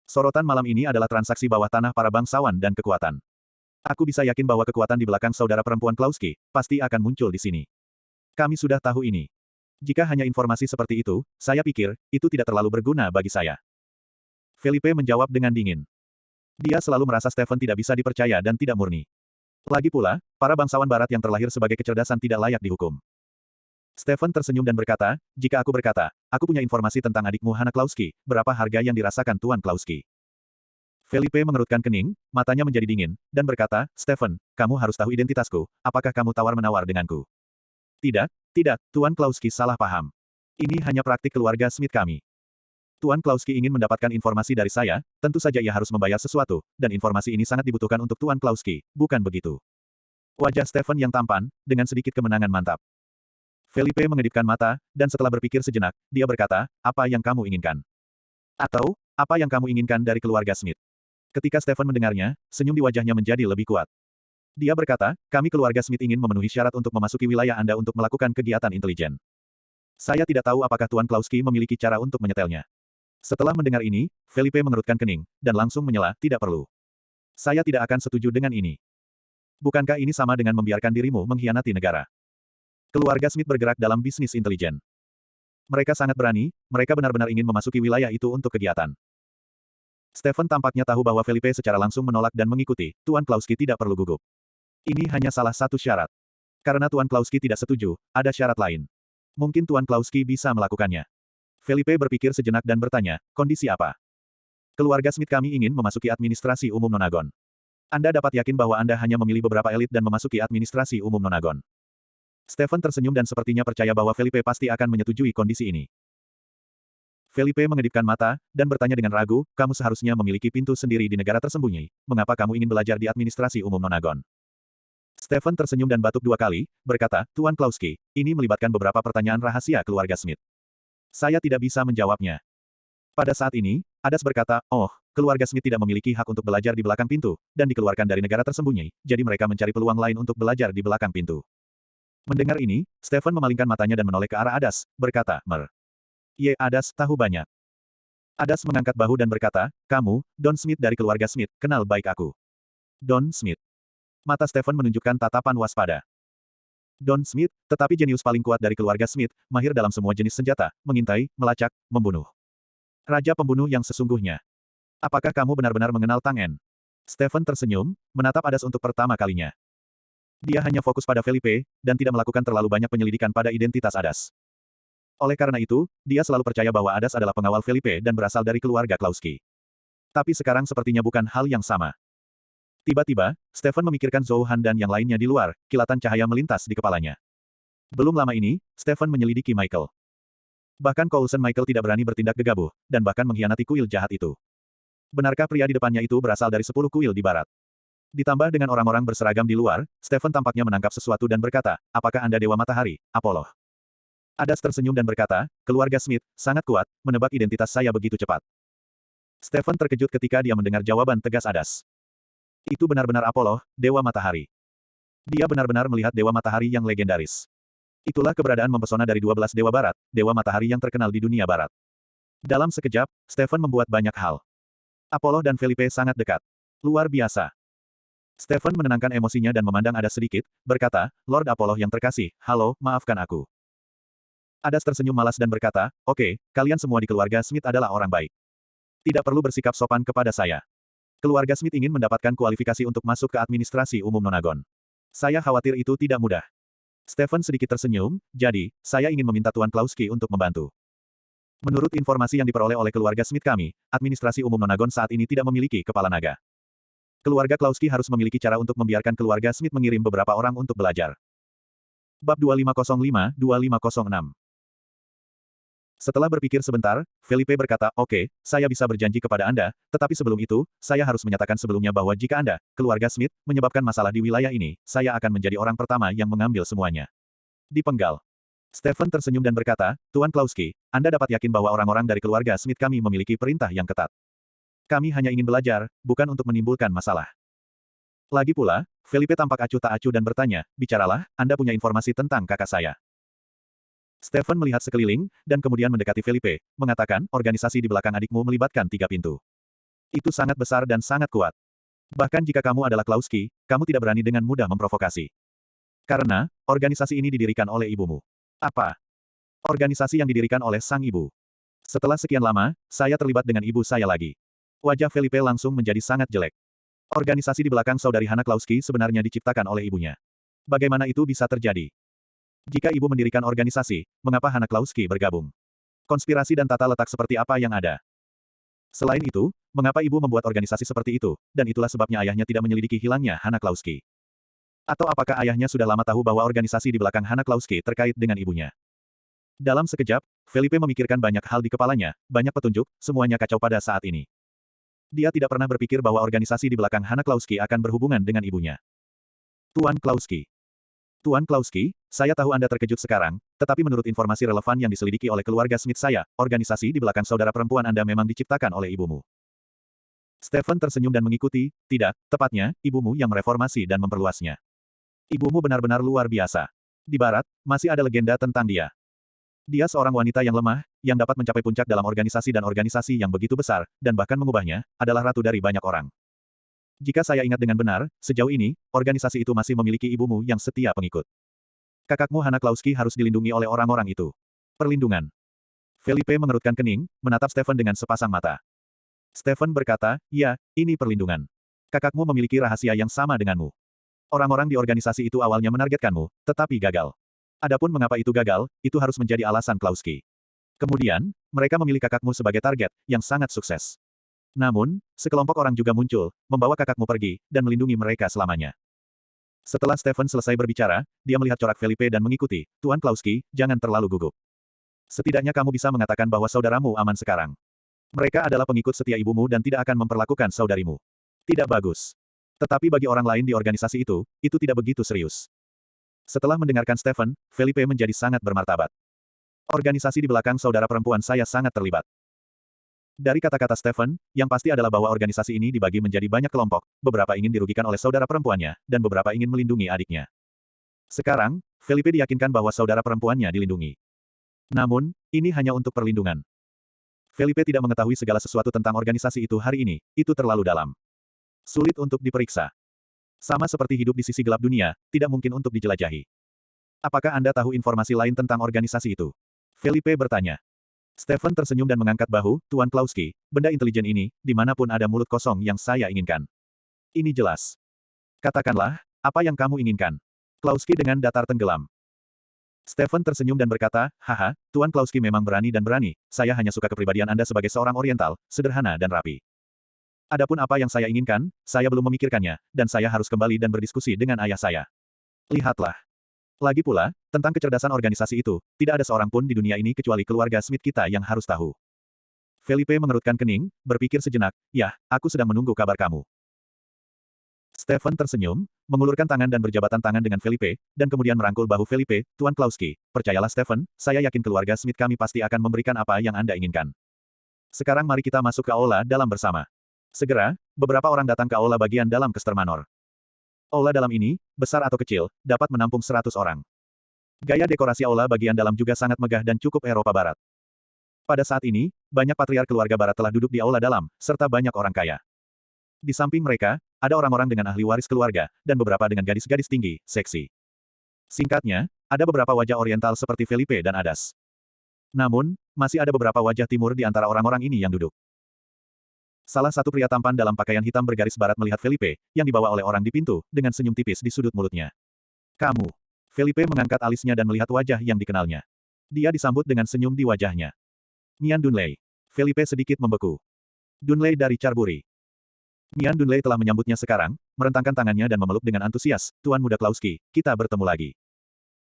Sorotan malam ini adalah transaksi bawah tanah para bangsawan dan kekuatan. Aku bisa yakin bahwa kekuatan di belakang saudara perempuan Klauski pasti akan muncul di sini. Kami sudah tahu ini. Jika hanya informasi seperti itu, saya pikir, itu tidak terlalu berguna bagi saya. Felipe menjawab dengan dingin. Dia selalu merasa Stephen tidak bisa dipercaya dan tidak murni. Lagi pula, para bangsawan barat yang terlahir sebagai kecerdasan tidak layak dihukum. Stephen tersenyum dan berkata, jika aku berkata, aku punya informasi tentang adikmu Hana Klauski, berapa harga yang dirasakan Tuan Klauski? Felipe mengerutkan kening, matanya menjadi dingin, dan berkata, Stephen, kamu harus tahu identitasku, apakah kamu tawar-menawar denganku? Tidak, tidak, Tuan Klauski salah paham. Ini hanya praktik keluarga Smith kami. Tuan Klauski ingin mendapatkan informasi dari saya, tentu saja ia harus membayar sesuatu, dan informasi ini sangat dibutuhkan untuk Tuan Klauski, bukan begitu? Wajah Stephen yang tampan, dengan sedikit kemenangan mantap. Felipe mengedipkan mata, dan setelah berpikir sejenak, dia berkata, apa yang kamu inginkan? Atau, apa yang kamu inginkan dari keluarga Smith? Ketika Stephen mendengarnya, senyum di wajahnya menjadi lebih kuat. Dia berkata, kami keluarga Smith ingin memenuhi syarat untuk memasuki wilayah Anda untuk melakukan kegiatan intelijen. Saya tidak tahu apakah Tuan Klauski memiliki cara untuk menyetelnya. Setelah mendengar ini, Felipe mengerutkan kening, dan langsung menyela, tidak perlu. Saya tidak akan setuju dengan ini. Bukankah ini sama dengan membiarkan dirimu mengkhianati negara? Keluarga Smith bergerak dalam bisnis intelijen. Mereka sangat berani, mereka benar-benar ingin memasuki wilayah itu untuk kegiatan. Stephen tampaknya tahu bahwa Felipe secara langsung menolak dan mengikuti, Tuan Klauski tidak perlu gugup. Ini hanya salah satu syarat. Karena Tuan Klauski tidak setuju, ada syarat lain. Mungkin Tuan Klauski bisa melakukannya. Felipe berpikir sejenak dan bertanya, kondisi apa? Keluarga Smith kami ingin memasuki administrasi umum Nonagon. Anda dapat yakin bahwa Anda hanya memilih beberapa elit dan memasuki administrasi umum Nonagon. Stephen tersenyum dan sepertinya percaya bahwa Felipe pasti akan menyetujui kondisi ini. Felipe mengedipkan mata, dan bertanya dengan ragu, kamu seharusnya memiliki pintu sendiri di negara tersembunyi, mengapa kamu ingin belajar di administrasi umum Nonagon? Stephen tersenyum dan batuk 2 kali, berkata, Tuan Klauski, ini melibatkan beberapa pertanyaan rahasia keluarga Smith. Saya tidak bisa menjawabnya. Pada saat ini, Adas berkata, oh, keluarga Smith tidak memiliki hak untuk belajar di belakang pintu, dan dikeluarkan dari negara tersembunyi, jadi mereka mencari peluang lain untuk belajar di belakang pintu. Mendengar ini, Stephen memalingkan matanya dan menoleh ke arah Adas, berkata, Ye Adas tahu banyak. Adas mengangkat bahu dan berkata, kamu, Don Smith dari keluarga Smith, kenal baik aku. Don Smith. Mata Stephen menunjukkan tatapan waspada. Don Smith, tetapi jenius paling kuat dari keluarga Smith, mahir dalam semua jenis senjata, mengintai, melacak, membunuh. Raja pembunuh yang sesungguhnya. Apakah kamu benar-benar mengenal Tang En? Stephen tersenyum, menatap Adas untuk pertama kalinya. Dia hanya fokus pada Felipe, dan tidak melakukan terlalu banyak penyelidikan pada identitas Adas. Oleh karena itu, dia selalu percaya bahwa Adas adalah pengawal Felipe dan berasal dari keluarga Klauski. Tapi sekarang sepertinya bukan hal yang sama. Tiba-tiba, Stephen memikirkan Zhou Han dan yang lainnya di luar, kilatan cahaya melintas di kepalanya. Belum lama ini, Stephen menyelidiki Michael. Bahkan Coulson Michael tidak berani bertindak gegabah, dan bahkan mengkhianati kuil jahat itu. Benarkah pria di depannya itu berasal dari 10 kuil di barat? Ditambah dengan orang-orang berseragam di luar, Stephen tampaknya menangkap sesuatu dan berkata, apakah Anda Dewa Matahari, Apollo? Adas tersenyum dan berkata, keluarga Smith, sangat kuat, menebak identitas saya begitu cepat. Stephen terkejut ketika dia mendengar jawaban tegas Adas. Itu benar-benar Apollo, Dewa Matahari. Dia benar-benar melihat Dewa Matahari yang legendaris. Itulah keberadaan mempesona dari 12 Dewa Barat, Dewa Matahari yang terkenal di dunia Barat. Dalam sekejap, Stephen membuat banyak hal. Apollo dan Felipe sangat dekat. Luar biasa. Stephen menenangkan emosinya dan memandang Adas sedikit, berkata, Lord Apollo yang terkasih, halo, maafkan aku. Adas tersenyum malas dan berkata, oke, kalian semua di keluarga Smith adalah orang baik. Tidak perlu bersikap sopan kepada saya. Keluarga Smith ingin mendapatkan kualifikasi untuk masuk ke administrasi umum Nonagon. Saya khawatir itu tidak mudah. Stephen sedikit tersenyum, jadi, saya ingin meminta Tuan Klauski untuk membantu. Menurut informasi yang diperoleh oleh keluarga Smith kami, administrasi umum Nonagon saat ini tidak memiliki kepala naga. Keluarga Klauski harus memiliki cara untuk membiarkan keluarga Smith mengirim beberapa orang untuk belajar. Bab 2505-2506. Setelah berpikir sebentar, Felipe berkata, oke, saya bisa berjanji kepada Anda, tetapi sebelum itu, saya harus menyatakan sebelumnya bahwa jika Anda, keluarga Smith, menyebabkan masalah di wilayah ini, saya akan menjadi orang pertama yang mengambil semuanya. Dipenggal. Stephen tersenyum dan berkata, Tuan Klauski, Anda dapat yakin bahwa orang-orang dari keluarga Smith kami memiliki perintah yang ketat. Kami hanya ingin belajar, bukan untuk menimbulkan masalah. Lagi pula, Felipe tampak acuh tak acuh dan bertanya, bicaralah, Anda punya informasi tentang kakak saya. Stephen melihat sekeliling, dan kemudian mendekati Felipe, mengatakan, organisasi di belakang adikmu melibatkan 3 pintu. Itu sangat besar dan sangat kuat. Bahkan jika kamu adalah Klauski, kamu tidak berani dengan mudah memprovokasi. Karena, organisasi ini didirikan oleh ibumu. Apa? Organisasi yang didirikan oleh sang ibu. Setelah sekian lama, saya terlibat dengan ibu saya lagi. Wajah Felipe langsung menjadi sangat jelek. Organisasi di belakang saudari Hana Klauski sebenarnya diciptakan oleh ibunya. Bagaimana itu bisa terjadi? Jika ibu mendirikan organisasi, mengapa Hana Klauski bergabung? Konspirasi dan tata letak seperti apa yang ada? Selain itu, mengapa ibu membuat organisasi seperti itu, dan itulah sebabnya ayahnya tidak menyelidiki hilangnya Hana Klauski? Atau apakah ayahnya sudah lama tahu bahwa organisasi di belakang Hana Klauski terkait dengan ibunya? Dalam sekejap, Felipe memikirkan banyak hal di kepalanya, banyak petunjuk, semuanya kacau pada saat ini. Dia tidak pernah berpikir bahwa organisasi di belakang Hana Klauski akan berhubungan dengan ibunya. Tuan Klauski. Tuan Klauski, saya tahu Anda terkejut sekarang, tetapi menurut informasi relevan yang diselidiki oleh keluarga Smith saya, organisasi di belakang saudara perempuan Anda memang diciptakan oleh ibumu. Stephen tersenyum dan mengikuti, tidak, tepatnya, ibumu yang mereformasi dan memperluasnya. Ibumu benar-benar luar biasa. Di Barat, masih ada legenda tentang dia. Dia seorang wanita yang lemah, yang dapat mencapai puncak dalam organisasi yang begitu besar, dan bahkan mengubahnya, adalah ratu dari banyak orang. Jika saya ingat dengan benar, sejauh ini, organisasi itu masih memiliki ibumu yang setia pengikut. Kakakmu Hana Klauski harus dilindungi oleh orang-orang itu. Perlindungan. Felipe mengerutkan kening, menatap Stephen dengan sepasang mata. Stephen berkata, ya, ini perlindungan. Kakakmu memiliki rahasia yang sama denganmu. Orang-orang di organisasi itu awalnya menargetkanmu, tetapi gagal. Adapun mengapa itu gagal, itu harus menjadi alasan Klauski. Kemudian, mereka memilih kakakmu sebagai target, yang sangat sukses. Namun, sekelompok orang juga muncul, membawa kakakmu pergi, dan melindungi mereka selamanya. Setelah Stephen selesai berbicara, dia melihat corak Felipe dan mengikuti, Tuan Klauski, jangan terlalu gugup. Setidaknya kamu bisa mengatakan bahwa saudaramu aman sekarang. Mereka adalah pengikut setia ibumu dan tidak akan memperlakukan saudarimu. Tidak bagus. Tetapi bagi orang lain di organisasi itu tidak begitu serius. Setelah mendengarkan Stephen, Felipe menjadi sangat bermartabat. Organisasi di belakang saudara perempuan saya sangat terlibat. Dari kata-kata Stephen, yang pasti adalah bahwa organisasi ini dibagi menjadi banyak kelompok, beberapa ingin dirugikan oleh saudara perempuannya, dan beberapa ingin melindungi adiknya. Sekarang, Felipe diyakinkan bahwa saudara perempuannya dilindungi. Namun, ini hanya untuk perlindungan. Felipe tidak mengetahui segala sesuatu tentang organisasi itu hari ini, itu terlalu dalam. Sulit untuk diperiksa. Sama seperti hidup di sisi gelap dunia, tidak mungkin untuk dijelajahi. Apakah Anda tahu informasi lain tentang organisasi itu? Felipe bertanya. Stephen tersenyum dan mengangkat bahu, Tuan Klauski, benda intelijen ini, dimanapun ada mulut kosong yang saya inginkan. Ini jelas. Katakanlah, apa yang kamu inginkan? Klauski dengan datar tenggelam. Stephen tersenyum dan berkata, haha, Tuan Klauski memang berani dan berani, saya hanya suka kepribadian Anda sebagai seorang Oriental, sederhana dan rapi. Adapun apa yang saya inginkan, saya belum memikirkannya, dan saya harus kembali dan berdiskusi dengan ayah saya. Lihatlah. Lagi pula, tentang kecerdasan organisasi itu, tidak ada seorang pun di dunia ini kecuali keluarga Smith kita yang harus tahu. Felipe mengerutkan kening, berpikir sejenak, ya, aku sedang menunggu kabar kamu. Stephen tersenyum, mengulurkan tangan dan berjabatan tangan dengan Felipe, dan kemudian merangkul bahu Felipe, Tuan Klauski, percayalah Stephen, saya yakin keluarga Smith kami pasti akan memberikan apa yang Anda inginkan. Sekarang mari kita masuk ke aula dalam bersama. Segera, beberapa orang datang ke aula bagian dalam Kester Manor. Aula dalam ini, besar atau kecil, dapat menampung 100 orang. Gaya dekorasi aula bagian dalam juga sangat megah dan cukup Eropa Barat. Pada saat ini, banyak patriark keluarga Barat telah duduk di aula dalam, serta banyak orang kaya. Di samping mereka, ada orang-orang dengan ahli waris keluarga, dan beberapa dengan gadis-gadis tinggi, seksi. Singkatnya, ada beberapa wajah Oriental seperti Felipe dan Adas. Namun, masih ada beberapa wajah Timur di antara orang-orang ini yang duduk. Salah satu pria tampan dalam pakaian hitam bergaris barat melihat Felipe, yang dibawa oleh orang di pintu, dengan senyum tipis di sudut mulutnya. Kamu. Felipe mengangkat alisnya dan melihat wajah yang dikenalnya. Dia disambut dengan senyum di wajahnya. Mian Dunley. Felipe sedikit membeku. Dunley dari Charburi. Mian Dunley telah menyambutnya sekarang, merentangkan tangannya dan memeluk dengan antusias, Tuan Muda Klauski, kita bertemu lagi.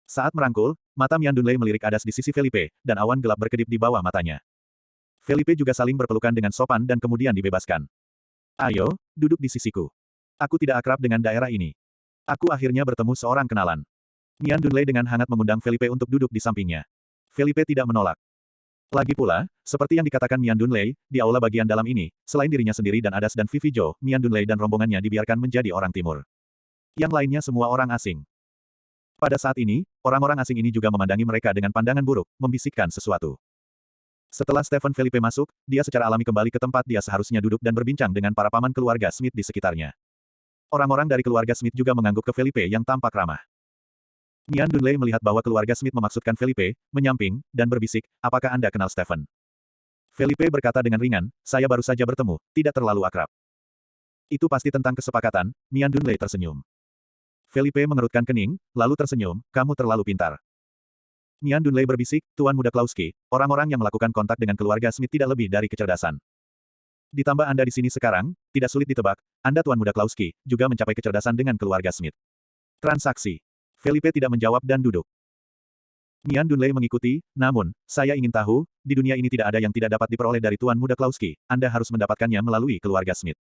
Saat merangkul, mata Mian Dunley melirik Adas di sisi Felipe, dan awan gelap berkedip di bawah matanya. Felipe juga saling berpelukan dengan sopan dan kemudian dibebaskan. Ayo, duduk di sisiku. Aku tidak akrab dengan daerah ini. Aku akhirnya bertemu seorang kenalan. Mian Dunley dengan hangat mengundang Felipe untuk duduk di sampingnya. Felipe tidak menolak. Lagi pula, seperti yang dikatakan Mian Dunley, di aula bagian dalam ini, selain dirinya sendiri dan Adas dan Vivi Jo, Mian Dunley dan rombongannya dibiarkan menjadi orang Timur. Yang lainnya semua orang asing. Pada saat ini, orang-orang asing ini juga memandangi mereka dengan pandangan buruk, membisikkan sesuatu. Setelah Stephen Felipe masuk, dia secara alami kembali ke tempat dia seharusnya duduk dan berbincang dengan para paman keluarga Smith di sekitarnya. Orang-orang dari keluarga Smith juga mengangguk ke Felipe yang tampak ramah. Mian Dunley melihat bahwa keluarga Smith memaksudkan Felipe, menyamping, dan berbisik, apakah Anda kenal Stephen? Felipe berkata dengan ringan, saya baru saja bertemu, tidak terlalu akrab. Itu pasti tentang kesepakatan, Mian Dunley tersenyum. Felipe mengerutkan kening, lalu tersenyum, kamu terlalu pintar. Mian Dunley berbisik, Tuan Muda Klauski, orang-orang yang melakukan kontak dengan keluarga Smith tidak lebih dari kecerdasan. Ditambah Anda di sini sekarang, tidak sulit ditebak, Anda Tuan Muda Klauski, juga mencapai kecerdasan dengan keluarga Smith. Transaksi. Felipe tidak menjawab dan duduk. Mian Dunley mengikuti, namun, saya ingin tahu, di dunia ini tidak ada yang tidak dapat diperoleh dari Tuan Muda Klauski, Anda harus mendapatkannya melalui keluarga Smith.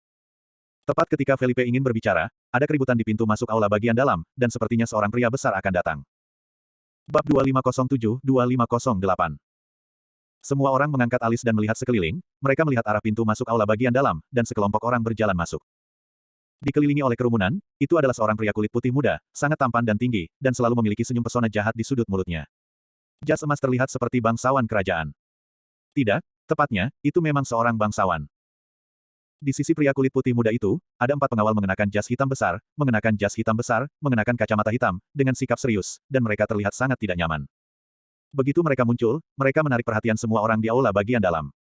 Tepat ketika Felipe ingin berbicara, ada keributan di pintu masuk aula bagian dalam, dan sepertinya seorang pria besar akan datang. Bab 2507-2508. Semua orang mengangkat alis dan melihat sekeliling, mereka melihat arah pintu masuk aula bagian dalam, dan sekelompok orang berjalan masuk. Dikelilingi oleh kerumunan, itu adalah seorang pria kulit putih muda, sangat tampan dan tinggi, dan selalu memiliki senyum pesona jahat di sudut mulutnya. Jas emas terlihat seperti bangsawan kerajaan. Tidak, tepatnya, itu memang seorang bangsawan. Di sisi pria kulit putih muda itu, ada 4 pengawal mengenakan jas hitam besar, mengenakan kacamata hitam, dengan sikap serius, dan mereka terlihat sangat tidak nyaman. Begitu mereka muncul, mereka menarik perhatian semua orang di aula bagian dalam.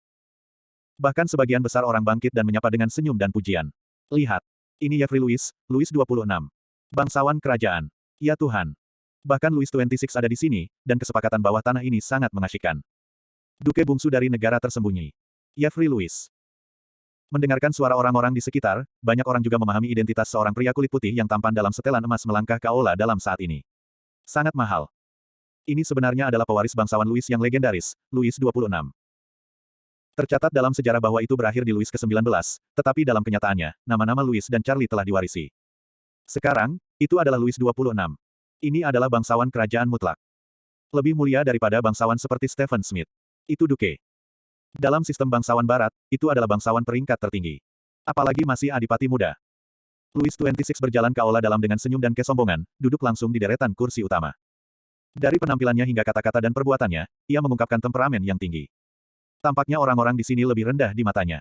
Bahkan sebagian besar orang bangkit dan menyapa dengan senyum dan pujian. Lihat. Ini Jeffrey Louis, Louis 26. Bangsawan kerajaan. Ya Tuhan. Bahkan Louis 26 ada di sini, dan kesepakatan bawah tanah ini sangat mengasyikkan. Duke bungsu dari negara tersembunyi. Jeffrey Louis. Mendengarkan suara orang-orang di sekitar, banyak orang juga memahami identitas seorang pria kulit putih yang tampan dalam setelan emas melangkah ke aula dalam saat ini. Sangat mahal. Ini sebenarnya adalah pewaris bangsawan Louis yang legendaris, Louis 26. Tercatat dalam sejarah bahwa itu berakhir di Louis ke-19, tetapi dalam kenyataannya, nama-nama Louis dan Charlie telah diwarisi. Sekarang, itu adalah Louis 26. Ini adalah bangsawan kerajaan mutlak. Lebih mulia daripada bangsawan seperti Stephen Smith. Itu Duke. Dalam sistem bangsawan barat, itu adalah bangsawan peringkat tertinggi. Apalagi masih adipati muda. Louis 26 berjalan ke aula dalam dengan senyum dan kesombongan, duduk langsung di deretan kursi utama. Dari penampilannya hingga kata-kata dan perbuatannya, ia mengungkapkan temperamen yang tinggi. Tampaknya orang-orang di sini lebih rendah di matanya.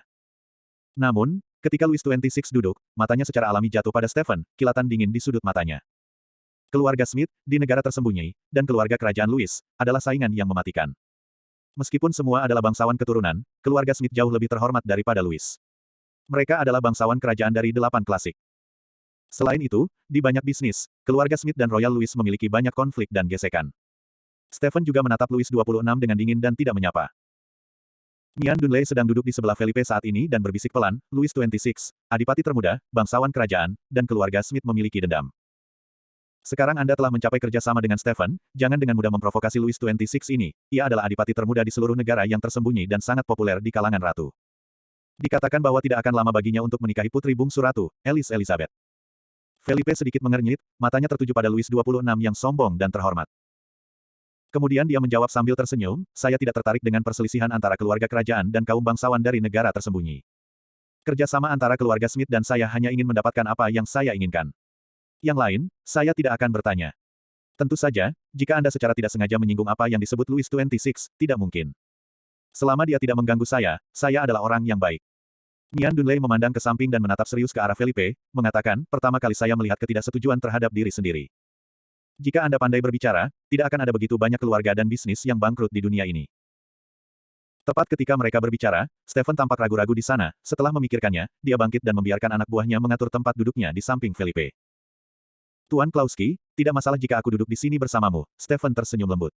Namun, ketika Louis 26 duduk, matanya secara alami jatuh pada Stephen, kilatan dingin di sudut matanya. Keluarga Smith, di negara tersembunyi, dan keluarga kerajaan Louis, adalah saingan yang mematikan. Meskipun semua adalah bangsawan keturunan, keluarga Smith jauh lebih terhormat daripada Louis. Mereka adalah bangsawan kerajaan dari 8 klasik. Selain itu, di banyak bisnis, keluarga Smith dan Royal Louis memiliki banyak konflik dan gesekan. Stephen juga menatap Louis 26 dengan dingin dan tidak menyapa. Mian Dunley sedang duduk di sebelah Felipe saat ini dan berbisik pelan, Louis 26, adipati termuda, bangsawan kerajaan, dan keluarga Smith memiliki dendam. Sekarang Anda telah mencapai kerjasama dengan Stephen, jangan dengan mudah memprovokasi Louis 26 ini, ia adalah adipati termuda di seluruh negara yang tersembunyi dan sangat populer di kalangan ratu. Dikatakan bahwa tidak akan lama baginya untuk menikahi putri bungsu ratu, Alice Elizabeth. Felipe sedikit mengernyit, matanya tertuju pada Louis 26 yang sombong dan terhormat. Kemudian dia menjawab sambil tersenyum, saya tidak tertarik dengan perselisihan antara keluarga kerajaan dan kaum bangsawan dari negara tersembunyi. Kerjasama antara keluarga Smith dan saya hanya ingin mendapatkan apa yang saya inginkan. Yang lain, saya tidak akan bertanya. Tentu saja, jika Anda secara tidak sengaja menyinggung apa yang disebut Louis 26, tidak mungkin. Selama dia tidak mengganggu saya adalah orang yang baik. Mian Dunley memandang ke samping dan menatap serius ke arah Felipe, mengatakan, pertama kali saya melihat ketidaksetujuan terhadap diri sendiri. Jika Anda pandai berbicara, tidak akan ada begitu banyak keluarga dan bisnis yang bangkrut di dunia ini. Tepat ketika mereka berbicara, Stephen tampak ragu-ragu di sana, setelah memikirkannya, dia bangkit dan membiarkan anak buahnya mengatur tempat duduknya di samping Felipe. Tuan Klauski, tidak masalah jika aku duduk di sini bersamamu, Stephen tersenyum lembut.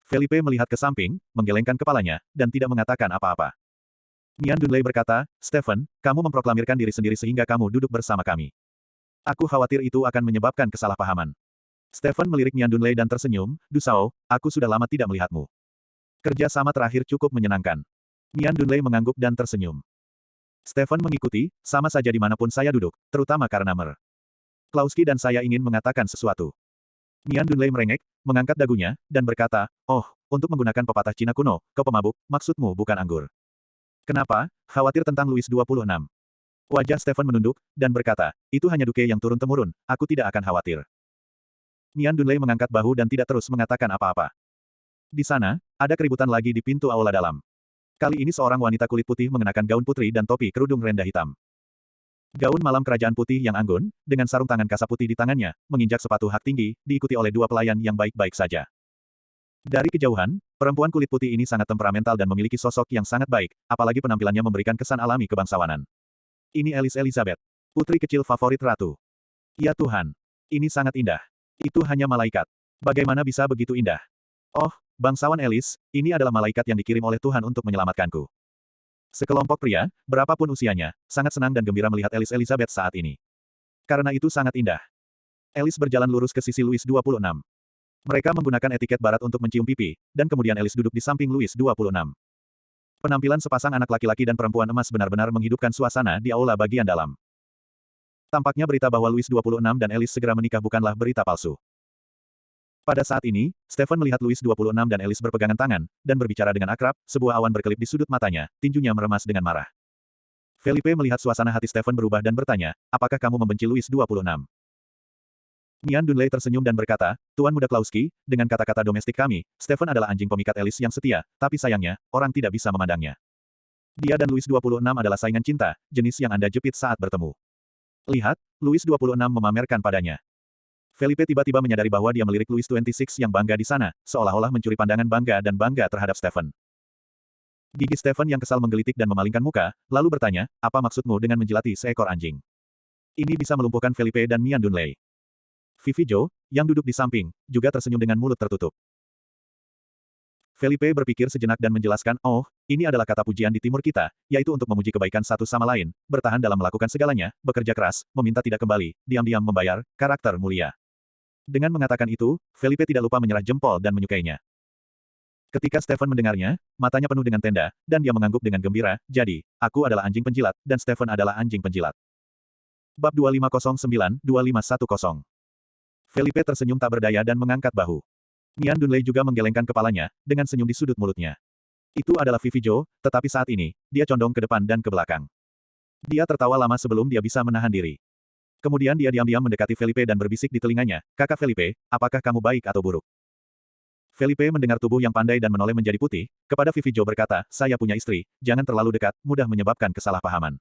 Felipe melihat ke samping, menggelengkan kepalanya, dan tidak mengatakan apa-apa. Mian Dunley berkata, Stephen, kamu memproklamirkan diri sendiri sehingga kamu duduk bersama kami. Aku khawatir itu akan menyebabkan kesalahpahaman. Stephen melirik Mian Dunley dan tersenyum, Dusao, aku sudah lama tidak melihatmu. Kerja sama terakhir cukup menyenangkan. Mian Dunley mengangguk dan tersenyum. Stephen mengikuti, sama saja dimanapun saya duduk, terutama karena Klauski dan saya ingin mengatakan sesuatu. Mian Dunley merengek, mengangkat dagunya, dan berkata, oh, untuk menggunakan pepatah Cina kuno, kau pemabuk, maksudmu bukan anggur. Kenapa? Khawatir tentang Louis 26. Wajah Stephen menunduk, dan berkata, itu hanya Duke yang turun-temurun, aku tidak akan khawatir. Mian Dunley mengangkat bahu dan tidak terus mengatakan apa-apa. Di sana, ada keributan lagi di pintu aula dalam. Kali ini seorang wanita kulit putih mengenakan gaun putri dan topi kerudung renda hitam. Gaun malam kerajaan putih yang anggun, dengan sarung tangan kasa putih di tangannya, menginjak sepatu hak tinggi, diikuti oleh dua pelayan yang baik-baik saja. Dari kejauhan, perempuan kulit putih ini sangat temperamental dan memiliki sosok yang sangat baik, apalagi penampilannya memberikan kesan alami kebangsawanan. Ini Alice Elizabeth, putri kecil favorit ratu. Ya Tuhan, ini sangat indah. Itu hanya malaikat. Bagaimana bisa begitu indah? Oh, bangsawan Alice, ini adalah malaikat yang dikirim oleh Tuhan untuk menyelamatkanku. Sekelompok pria, berapapun usianya, sangat senang dan gembira melihat Alice Elizabeth saat ini. Karena itu sangat indah. Alice berjalan lurus ke sisi Louis 26. Mereka menggunakan etiket barat untuk mencium pipi, dan kemudian Alice duduk di samping Louis 26. Penampilan sepasang anak laki-laki dan perempuan emas benar-benar menghidupkan suasana di aula bagian dalam. Tampaknya berita bahwa Louis 26 dan Alice segera menikah bukanlah berita palsu. Pada saat ini, Stephen melihat Louis 26 dan Alice berpegangan tangan, dan berbicara dengan akrab, sebuah awan berkelip di sudut matanya, tinjunya meremas dengan marah. Felipe melihat suasana hati Stephen berubah dan bertanya, apakah kamu membenci Louis 26? Mian Dunley tersenyum dan berkata, Tuan Muda Klauski, dengan kata-kata domestik kami, Stephen adalah anjing pemikat Alice yang setia, tapi sayangnya, orang tidak bisa memandangnya. Dia dan Louis 26 adalah saingan cinta, jenis yang Anda jepit saat bertemu. Lihat, Louis 26 memamerkan padanya. Felipe tiba-tiba menyadari bahwa dia melirik Louis 26 yang bangga di sana, seolah-olah mencuri pandangan bangga dan bangga terhadap Stephen. Gigi Stephen yang kesal menggelitik dan memalingkan muka, lalu bertanya, apa maksudmu dengan menjilati seekor anjing? Ini bisa melumpuhkan Felipe dan Mian Dunley. Vivi Zhou, yang duduk di samping, juga tersenyum dengan mulut tertutup. Felipe berpikir sejenak dan menjelaskan, oh, ini adalah kata pujian di timur kita, yaitu untuk memuji kebaikan satu sama lain, bertahan dalam melakukan segalanya, bekerja keras, meminta tidak kembali, diam-diam membayar, karakter mulia. Dengan mengatakan itu, Felipe tidak lupa menyerah jempol dan menyukainya. Ketika Stephen mendengarnya, matanya penuh dengan tenda, dan dia mengangguk dengan gembira, jadi, aku adalah anjing penjilat, dan Stephen adalah anjing penjilat. Bab 2509-2510. Felipe tersenyum tak berdaya dan mengangkat bahu. Mian Dunley juga menggelengkan kepalanya, dengan senyum di sudut mulutnya. Itu adalah Vivi Zhou, tetapi saat ini, dia condong ke depan dan ke belakang. Dia tertawa lama sebelum dia bisa menahan diri. Kemudian dia diam-diam mendekati Felipe dan berbisik di telinganya, Kakak Felipe, apakah kamu baik atau buruk? Felipe mendengar tubuh yang pandai dan menoleh menjadi putih, kepada Vivi Zhou berkata, saya punya istri, jangan terlalu dekat, mudah menyebabkan kesalahpahaman.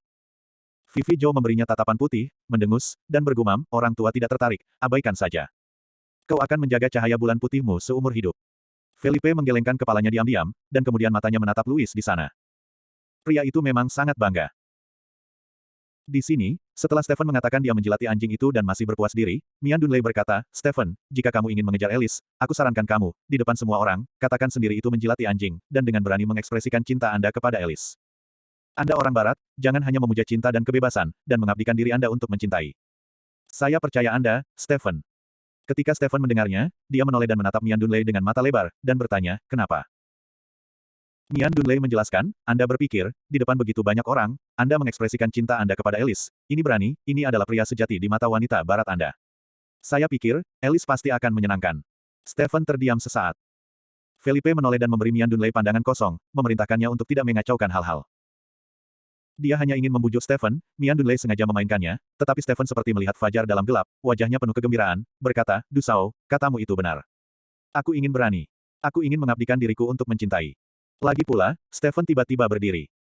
Vivi Zhou memberinya tatapan putih, mendengus, dan bergumam, orang tua tidak tertarik, abaikan saja. Kau akan menjaga cahaya bulan putihmu seumur hidup. Felipe menggelengkan kepalanya diam-diam, dan kemudian matanya menatap Louis di sana. Pria itu memang sangat bangga. Di sini, setelah Stephen mengatakan dia menjilati anjing itu dan masih berpuas diri, Mian Dunley berkata, Stephen, jika kamu ingin mengejar Alice, aku sarankan kamu, di depan semua orang, katakan sendiri itu menjilati anjing, dan dengan berani mengekspresikan cinta Anda kepada Alice. Anda orang Barat, jangan hanya memuja cinta dan kebebasan, dan mengabdikan diri Anda untuk mencintai. Saya percaya Anda, Stephen. Ketika Stephen mendengarnya, dia menoleh dan menatap Mian Dunley dengan mata lebar, dan bertanya, kenapa? Mian Dunley menjelaskan, Anda berpikir, di depan begitu banyak orang, Anda mengekspresikan cinta Anda kepada Alice. Ini berani, ini adalah pria sejati di mata wanita barat Anda. Saya pikir, Alice pasti akan menyenangkan. Stephen terdiam sesaat. Felipe menoleh dan memberi Mian Dunley pandangan kosong, memerintahkannya untuk tidak mengacaukan hal-hal. Dia hanya ingin membujuk Stephen, Mian Dunley sengaja memainkannya, tetapi Stephen seperti melihat fajar dalam gelap, wajahnya penuh kegembiraan, berkata, Dusao, katamu itu benar. Aku ingin berani. Aku ingin mengabdikan diriku untuk mencintai. Lagi pula, Stephen tiba-tiba berdiri.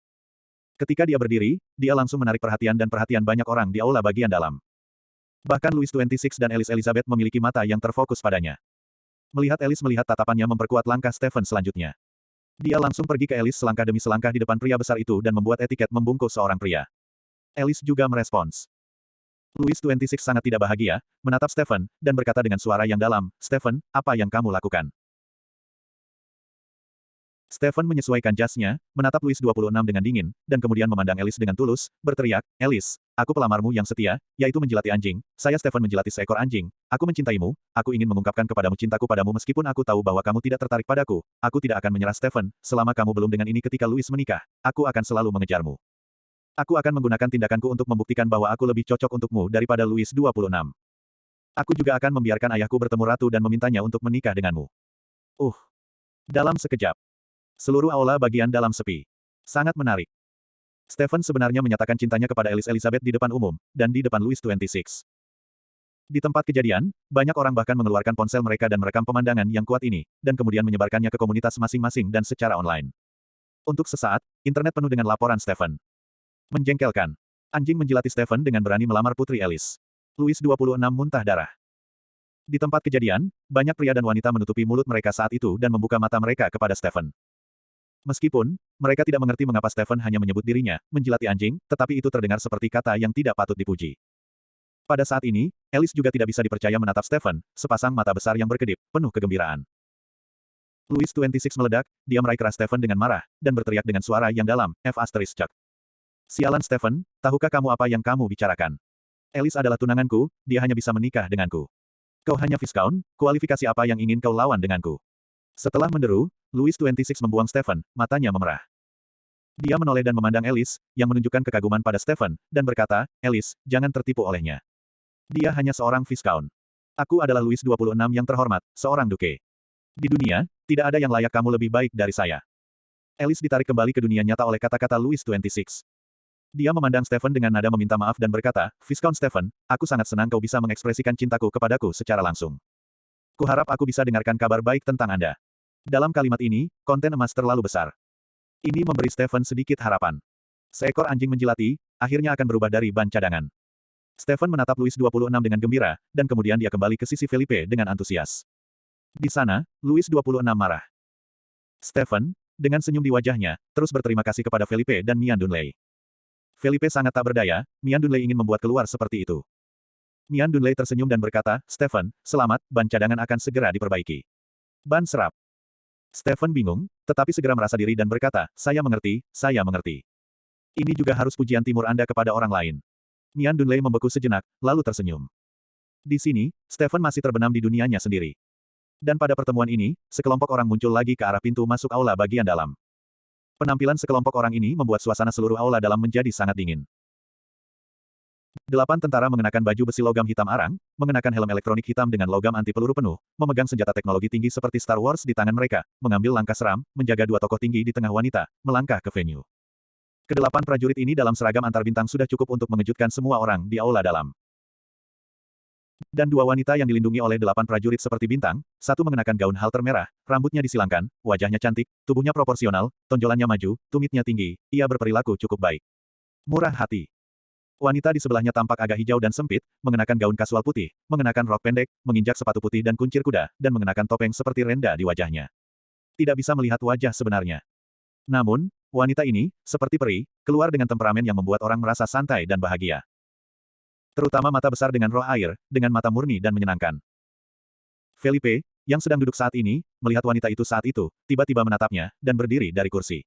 Ketika dia berdiri, dia langsung menarik perhatian dan perhatian banyak orang di aula bagian dalam. Bahkan Louis 26 dan Alice Elizabeth memiliki mata yang terfokus padanya. Melihat Alice melihat tatapannya memperkuat langkah Stephen selanjutnya. Dia langsung pergi ke Alice selangkah demi selangkah di depan pria besar itu dan membuat etiket membungkuk seorang pria. Alice juga merespons. Louis 26 sangat tidak bahagia, menatap Stephen, dan berkata dengan suara yang dalam, Stephen, apa yang kamu lakukan? Stephen menyesuaikan jasnya, menatap Louis 26 dengan dingin, dan kemudian memandang Alice dengan tulus, berteriak, Alice, aku pelamarmu yang setia, yaitu menjilati anjing, saya Stephen menjilati seekor anjing, aku mencintaimu, aku ingin mengungkapkan kepadamu cintaku padamu meskipun aku tahu bahwa kamu tidak tertarik padaku, aku tidak akan menyerah Stephen, selama kamu belum dengan ini ketika Louis menikah, aku akan selalu mengejarmu. Aku akan menggunakan tindakanku untuk membuktikan bahwa aku lebih cocok untukmu daripada Louis 26. Aku juga akan membiarkan ayahku bertemu ratu dan memintanya untuk menikah denganmu. Dalam sekejap. Seluruh aula bagian dalam sepi. Sangat menarik. Stephen sebenarnya menyatakan cintanya kepada Alice Elizabeth di depan umum, dan di depan Louis 26. Di tempat kejadian, banyak orang bahkan mengeluarkan ponsel mereka dan merekam pemandangan yang kuat ini, dan kemudian menyebarkannya ke komunitas masing-masing dan secara online. Untuk sesaat, internet penuh dengan laporan Stephen. Menjengkelkan. Anjing menjilati Stephen dengan berani melamar Putri Alice. Louis 26 muntah darah. Di tempat kejadian, banyak pria dan wanita menutupi mulut mereka saat itu dan membuka mata mereka kepada Stephen. Meskipun, mereka tidak mengerti mengapa Stephen hanya menyebut dirinya, menjilati anjing, tetapi itu terdengar seperti kata yang tidak patut dipuji. Pada saat ini, Alice juga tidak bisa dipercaya menatap Stephen, sepasang mata besar yang berkedip, penuh kegembiraan. Louis 26 meledak, dia meraih keras Stephen dengan marah, dan berteriak dengan suara yang dalam, F***. Sialan Stephen, tahukah kamu apa yang kamu bicarakan? Alice adalah tunanganku, dia hanya bisa menikah denganku. Kau hanya Viscount, kualifikasi apa yang ingin kau lawan denganku? Setelah menderu, Louis 26 membuang Stephen, matanya memerah. Dia menoleh dan memandang Alice, yang menunjukkan kekaguman pada Stephen, dan berkata, Alice, jangan tertipu olehnya. Dia hanya seorang Viscount. Aku adalah Louis 26 yang terhormat, seorang duke. Di dunia, tidak ada yang layak kamu lebih baik dari saya. Alice ditarik kembali ke dunia nyata oleh kata-kata Louis 26. Dia memandang Stephen dengan nada meminta maaf dan berkata, Viscount Stephen, aku sangat senang kau bisa mengekspresikan cintaku kepadaku secara langsung. Kuharap aku bisa dengarkan kabar baik tentang Anda. Dalam kalimat ini, konten emas terlalu besar. Ini memberi Stephen sedikit harapan. Seekor anjing menjilati, akhirnya akan berubah dari ban cadangan. Stephen menatap Louis 26 dengan gembira, dan kemudian dia kembali ke sisi Felipe dengan antusias. Di sana, Louis 26 marah. Stephen, dengan senyum di wajahnya, terus berterima kasih kepada Felipe dan Mian Dunley. Felipe sangat tak berdaya, Mian Dunley ingin membuat keluar seperti itu. Mian Dunley tersenyum dan berkata, Stephen, selamat, ban cadangan akan segera diperbaiki. Ban serap. Stephen bingung, tetapi segera merasa diri dan berkata, saya mengerti, saya mengerti. Ini juga harus pujian timur Anda kepada orang lain. Mian Dunley membeku sejenak, lalu tersenyum. Di sini, Stephen masih terbenam di dunianya sendiri. Dan pada pertemuan ini, sekelompok orang muncul lagi ke arah pintu masuk aula bagian dalam. Penampilan sekelompok orang ini membuat suasana seluruh aula dalam menjadi sangat dingin. 8 tentara mengenakan baju besi logam hitam arang, mengenakan helm elektronik hitam dengan logam anti peluru penuh, memegang senjata teknologi tinggi seperti Star Wars di tangan mereka, mengambil langkah seram, menjaga 2 tokoh tinggi di tengah wanita, melangkah ke venue. Kedelapan prajurit ini dalam seragam antar bintang sudah cukup untuk mengejutkan semua orang di aula dalam. Dan 2 wanita yang dilindungi oleh 8 prajurit seperti bintang, satu mengenakan gaun halter merah, rambutnya disilangkan, wajahnya cantik, tubuhnya proporsional, tonjolannya maju, tumitnya tinggi, ia berperilaku cukup baik. Murah hati. Wanita di sebelahnya tampak agak hijau dan sempit, mengenakan gaun kasual putih, mengenakan rok pendek, menginjak sepatu putih dan kuncir kuda, dan mengenakan topeng seperti renda di wajahnya. Tidak bisa melihat wajah sebenarnya. Namun, wanita ini, seperti peri, keluar dengan temperamen yang membuat orang merasa santai dan bahagia. Terutama mata besar dengan roh air, dengan mata murni dan menyenangkan. Felipe, yang sedang duduk saat ini, melihat wanita itu saat itu, tiba-tiba menatapnya, dan berdiri dari kursi.